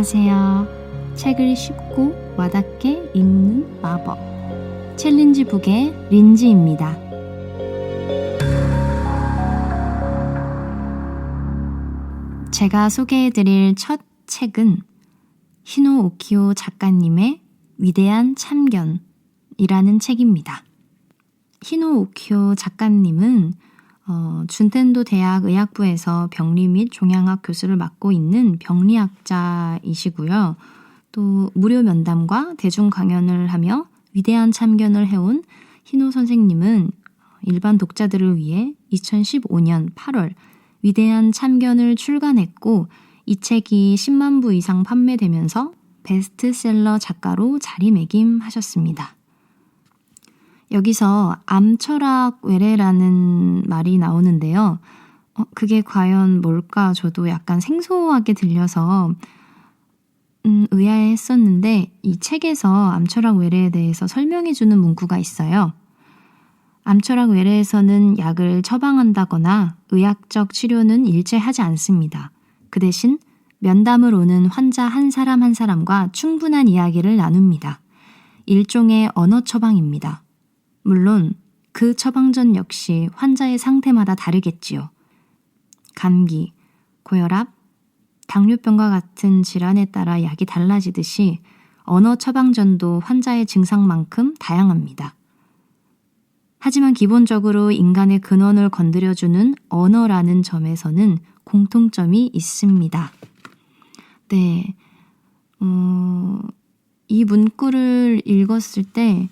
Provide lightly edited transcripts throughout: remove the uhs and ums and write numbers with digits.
안녕하세요. 책을 쉽고 와닿게 읽는 마법 챌린지북의 린지입니다. 제가 소개해드릴 첫 책은 히노 오키오 작가님의 위대한 참견이라는 책입니다. 히노 오키오 작가님은 준텐도 대학 의학부에서 병리 및 종양학 교수를 맡고 있는 병리학자이시고요. 또 무료 면담과 대중 강연을 하며 위대한 참견을 해온 히노 선생님은 일반 독자들을 위해 2015년 8월 위대한 참견을 출간했고 이 책이 10만 부 이상 판매되면서 베스트셀러 작가로 자리매김하셨습니다. 여기서 암철학 외래라는 말이 나오는데요. 그게 과연 뭘까 저도 약간 생소하게 들려서 의아해했었는데 이 책에서 암철학 외래에 대해서 설명해주는 문구가 있어요. 암철학 외래에서는 약을 처방한다거나 의학적 치료는 일제하지 않습니다. 그 대신 면담을 오는 환자 한 사람 한 사람과 충분한 이야기를 나눕니다. 일종의 언어 처방입니다. 물론 그 처방전 역시 환자의 상태마다 다르겠지요. 감기, 고혈압, 당뇨병과 같은 질환에 따라 약이 달라지듯이 언어 처방전도 환자의 증상만큼 다양합니다. 하지만 기본적으로 인간의 근원을 건드려주는 언어라는 점에서는 공통점이 있습니다. 네, 이 문구를 읽었을 때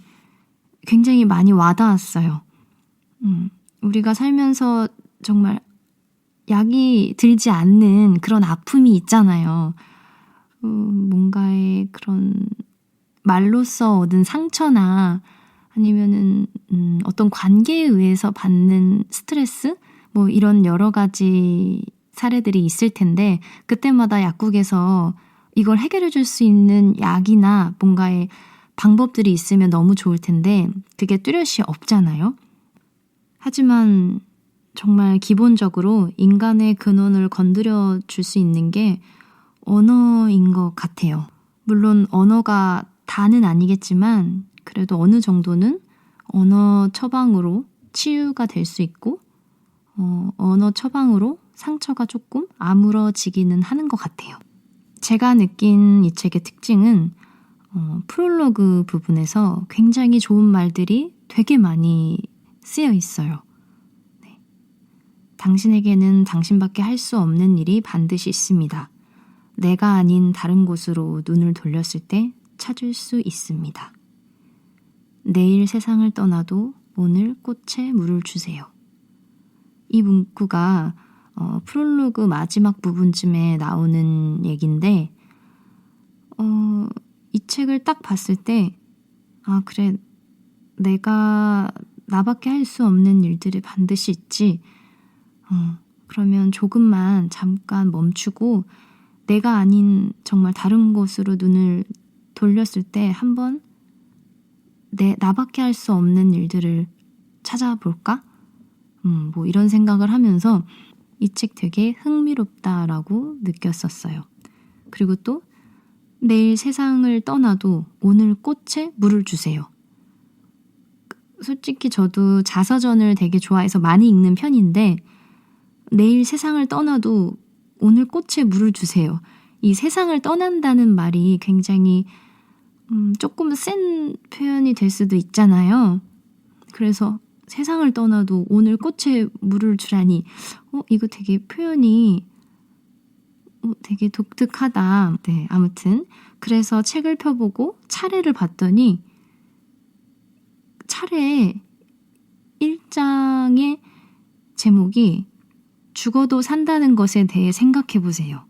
굉장히 많이 와닿았어요. 우리가 살면서 정말 약이 들지 않는 그런 아픔이 있잖아요. 뭔가의 그런 말로써 얻은 상처나 아니면은 어떤 관계에 의해서 받는 스트레스? 뭐 이런 여러 가지 사례들이 있을 텐데 그때마다 약국에서 이걸 해결해 줄 수 있는 약이나 뭔가의 방법들이 있으면 너무 좋을 텐데 그게 뚜렷이 없잖아요. 하지만 정말 기본적으로 인간의 근원을 건드려 줄 수 있는 게 언어인 것 같아요. 물론 언어가 다는 아니겠지만 그래도 어느 정도는 언어 처방으로 치유가 될 수 있고 언어 처방으로 상처가 조금 아물어지기는 하는 것 같아요. 제가 느낀 이 책의 특징은 프롤로그 부분에서 굉장히 좋은 말들이 되게 많이 쓰여 있어요. 네. 당신에게는 당신밖에 할 수 없는 일이 반드시 있습니다. 내가 아닌 다른 곳으로 눈을 돌렸을 때 찾을 수 있습니다. 내일 세상을 떠나도 오늘 꽃에 물을 주세요. 이 문구가 프롤로그 마지막 부분쯤에 나오는 얘기인데 이 책을 딱 봤을 때 그래, 내가 나밖에 할 수 없는 일들이 반드시 있지. 그러면 조금만 잠깐 멈추고 내가 아닌 정말 다른 곳으로 눈을 돌렸을 때 한번 나밖에 할 수 없는 일들을 찾아볼까? 뭐 이런 생각을 하면서 이 책 되게 흥미롭다라고 느꼈었어요. 그리고 또 내일 세상을 떠나도 오늘 꽃에 물을 주세요. 솔직히 저도 자서전을 되게 좋아해서 많이 읽는 편인데 내일 세상을 떠나도 오늘 꽃에 물을 주세요. 이 세상을 떠난다는 말이 굉장히 조금 센 표현이 될 수도 있잖아요. 그래서 세상을 떠나도 오늘 꽃에 물을 주라니 이거 되게 표현이 되게 독특하다. 네, 아무튼 그래서 책을 펴보고 차례를 봤더니 차례 1장의 제목이 죽어도 산다는 것에 대해 생각해보세요.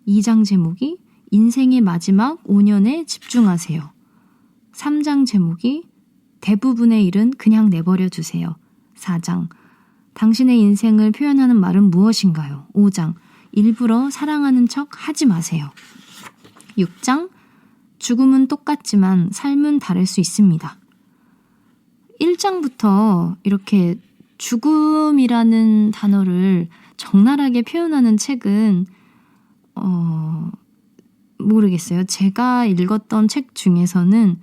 2장 제목이 인생의 마지막 5년에 집중하세요. 3장 제목이 대부분의 일은 그냥 내버려 두세요. 4장 당신의 인생을 표현하는 말은 무엇인가요? 5장 일부러 사랑하는 척 하지 마세요. 6장 죽음은 똑같지만 삶은 다를 수 있습니다. 1장부터 이렇게 죽음이라는 단어를 적나라하게 표현하는 책은 모르겠어요. 제가 읽었던 책 중에서는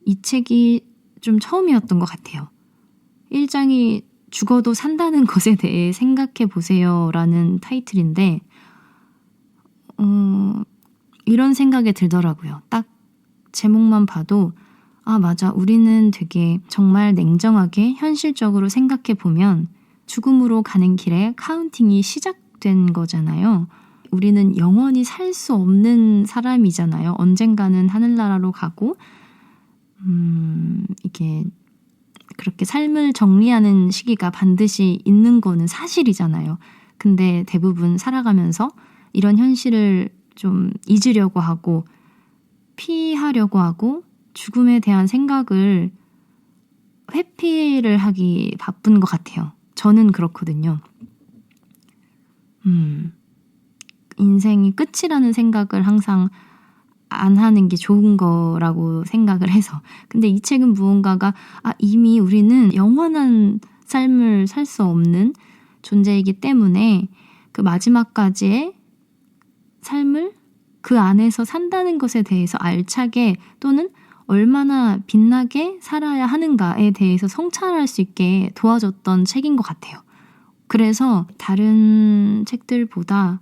이 책이 좀 처음이었던 것 같아요. 1장이 죽어도 산다는 것에 대해 생각해 보세요 라는 타이틀인데 이런 생각이 들더라고요. 딱 제목만 봐도 아 맞아, 우리는 되게 정말 냉정하게 현실적으로 생각해 보면 죽음으로 가는 길에 카운팅이 시작된 거잖아요. 우리는 영원히 살 수 없는 사람이잖아요. 언젠가는 하늘나라로 가고 이게 그렇게 삶을 정리하는 시기가 반드시 있는 거는 사실이잖아요. 근데 대부분 살아가면서 이런 현실을 좀 잊으려고 하고 피하려고 하고 죽음에 대한 생각을 회피를 하기 바쁜 것 같아요. 저는 그렇거든요. 인생이 끝이라는 생각을 항상 안 하는 게 좋은 거라고 생각을 해서. 근데 이 책은 무언가가 이미 우리는 영원한 삶을 살 수 없는 존재이기 때문에 그 마지막까지의 삶을 그 안에서 산다는 것에 대해서 알차게 또는 얼마나 빛나게 살아야 하는가에 대해서 성찰할 수 있게 도와줬던 책인 것 같아요. 그래서 다른 책들보다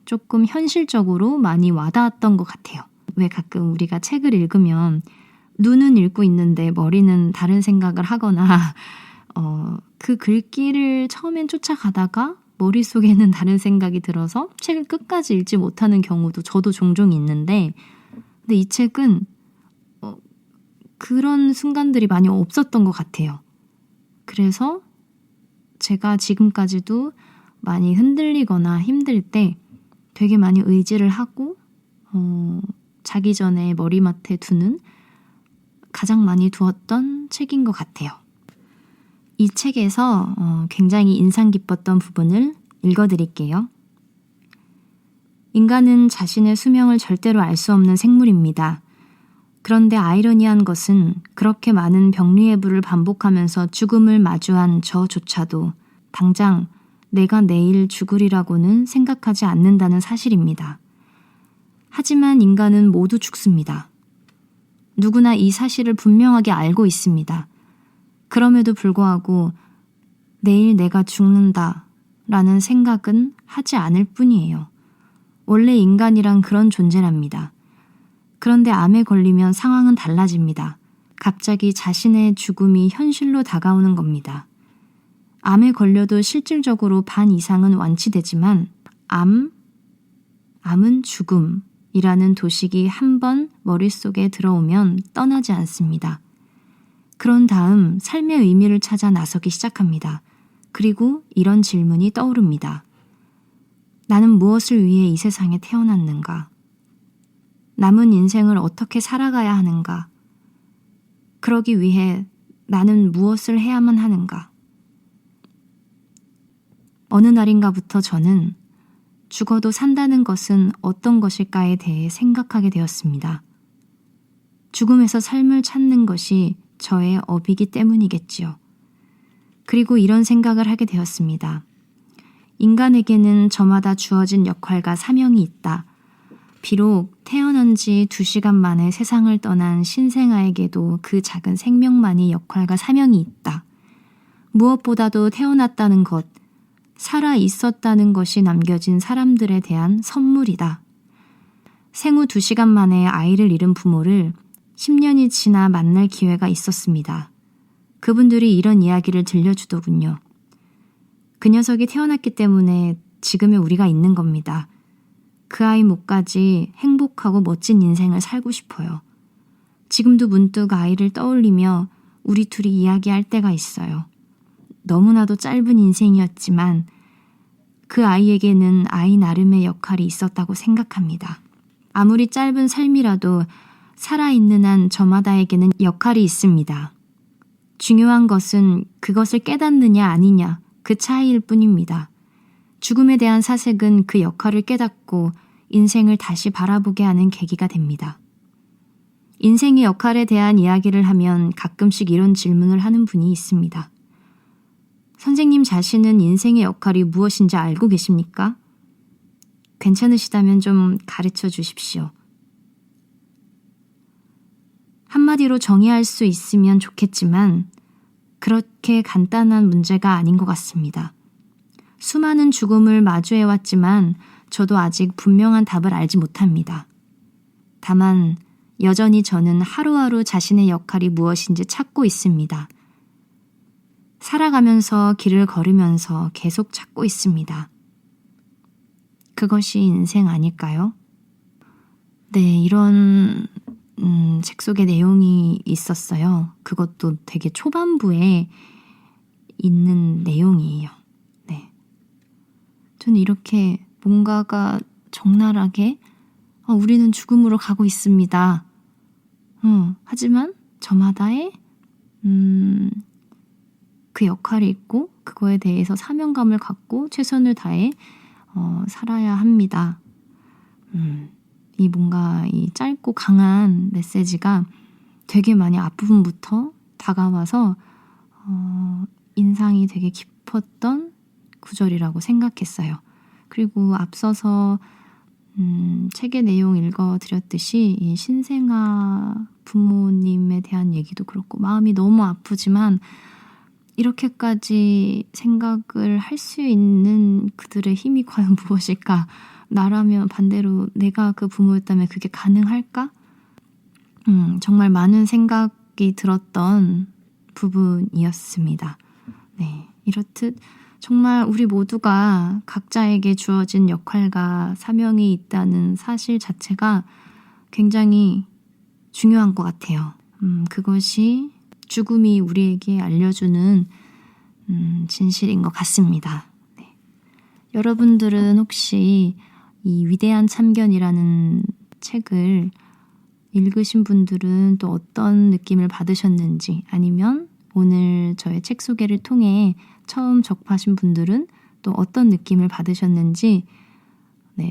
조금 현실적으로 많이 와닿았던 것 같아요. 왜 가끔 우리가 책을 읽으면 눈은 읽고 있는데 머리는 다른 생각을 하거나 그 글귀를 처음엔 쫓아가다가 머릿속에는 다른 생각이 들어서 책을 끝까지 읽지 못하는 경우도 저도 종종 있는데 근데 이 책은 그런 순간들이 많이 없었던 것 같아요. 그래서 제가 지금까지도 많이 흔들리거나 힘들 때 되게 많이 의지를 하고 자기 전에 머리맡에 두는 가장 많이 두었던 책인 것 같아요. 이 책에서 굉장히 인상 깊었던 부분을 읽어드릴게요. 인간은 자신의 수명을 절대로 알 수 없는 생물입니다. 그런데 아이러니한 것은 그렇게 많은 병리해부를 반복하면서 죽음을 마주한 저조차도 당장 내가 내일 죽으리라고는 생각하지 않는다는 사실입니다. 하지만 인간은 모두 죽습니다. 누구나 이 사실을 분명하게 알고 있습니다. 그럼에도 불구하고 내일 내가 죽는다 라는 생각은 하지 않을 뿐이에요. 원래 인간이란 그런 존재랍니다. 그런데 암에 걸리면 상황은 달라집니다. 갑자기 자신의 죽음이 현실로 다가오는 겁니다. 암에 걸려도 실질적으로 반 이상은 완치되지만 암은 죽음이라는 도식이 한번 머릿속에 들어오면 떠나지 않습니다. 그런 다음 삶의 의미를 찾아 나서기 시작합니다. 그리고 이런 질문이 떠오릅니다. 나는 무엇을 위해 이 세상에 태어났는가? 남은 인생을 어떻게 살아가야 하는가? 그러기 위해 나는 무엇을 해야만 하는가? 어느 날인가부터 저는 죽어도 산다는 것은 어떤 것일까에 대해 생각하게 되었습니다. 죽음에서 삶을 찾는 것이 저의 업이기 때문이겠지요. 그리고 이런 생각을 하게 되었습니다. 인간에게는 저마다 주어진 역할과 사명이 있다. 비록 태어난 지 2시간 만에 세상을 떠난 신생아에게도 그 작은 생명만이 역할과 사명이 있다. 무엇보다도 태어났다는 것, 살아 있었다는 것이 남겨진 사람들에 대한 선물이다. 생후 2시간 만에 아이를 잃은 부모를 10년이 지나 만날 기회가 있었습니다. 그분들이 이런 이야기를 들려주더군요. 그 녀석이 태어났기 때문에 지금의 우리가 있는 겁니다. 그 아이 목까지 행복하고 멋진 인생을 살고 싶어요. 지금도 문득 아이를 떠올리며 우리 둘이 이야기할 때가 있어요. 너무나도 짧은 인생이었지만 그 아이에게는 아이 나름의 역할이 있었다고 생각합니다. 아무리 짧은 삶이라도 살아있는 한 저마다에게는 역할이 있습니다. 중요한 것은 그것을 깨닫느냐 아니냐 그 차이일 뿐입니다. 죽음에 대한 사색은 그 역할을 깨닫고 인생을 다시 바라보게 하는 계기가 됩니다. 인생의 역할에 대한 이야기를 하면 가끔씩 이런 질문을 하는 분이 있습니다. 선생님 자신은 인생의 역할이 무엇인지 알고 계십니까? 괜찮으시다면 좀 가르쳐 주십시오. 한마디로 정의할 수 있으면 좋겠지만 그렇게 간단한 문제가 아닌 것 같습니다. 수많은 죽음을 마주해왔지만 저도 아직 분명한 답을 알지 못합니다. 다만 여전히 저는 하루하루 자신의 역할이 무엇인지 찾고 있습니다. 살아가면서 길을 걸으면서 계속 찾고 있습니다. 그것이 인생 아닐까요? 네, 이런 책 속에 내용이 있었어요. 그것도 되게 초반부에 있는 내용이에요. 네. 저는 이렇게 뭔가가 적나라하게 우리는 죽음으로 가고 있습니다. 하지만 저마다의 그 역할이 있고 그거에 대해서 사명감을 갖고 최선을 다해 살아야 합니다. 이 뭔가 이 짧고 강한 메시지가 되게 많이 앞부분부터 다가와서 인상이 되게 깊었던 구절이라고 생각했어요. 그리고 앞서서 책의 내용 읽어드렸듯이 이 신생아 부모님에 대한 얘기도 그렇고 마음이 너무 아프지만 이렇게까지 생각을 할 수 있는 그들의 힘이 과연 무엇일까? 나라면 반대로 내가 그 부모였다면 그게 가능할까? 정말 많은 생각이 들었던 부분이었습니다. 네, 이렇듯 정말 우리 모두가 각자에게 주어진 역할과 사명이 있다는 사실 자체가 굉장히 중요한 것 같아요. 그것이 죽음이 우리에게 알려주는 진실인 것 같습니다. 네. 여러분들은 혹시 이 위대한 참견이라는 책을 읽으신 분들은 또 어떤 느낌을 받으셨는지 아니면 오늘 저의 책 소개를 통해 처음 접하신 분들은 또 어떤 느낌을 받으셨는지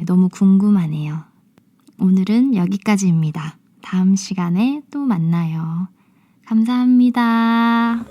너무 궁금하네요. 오늘은 여기까지입니다. 다음 시간에 또 만나요. 감사합니다.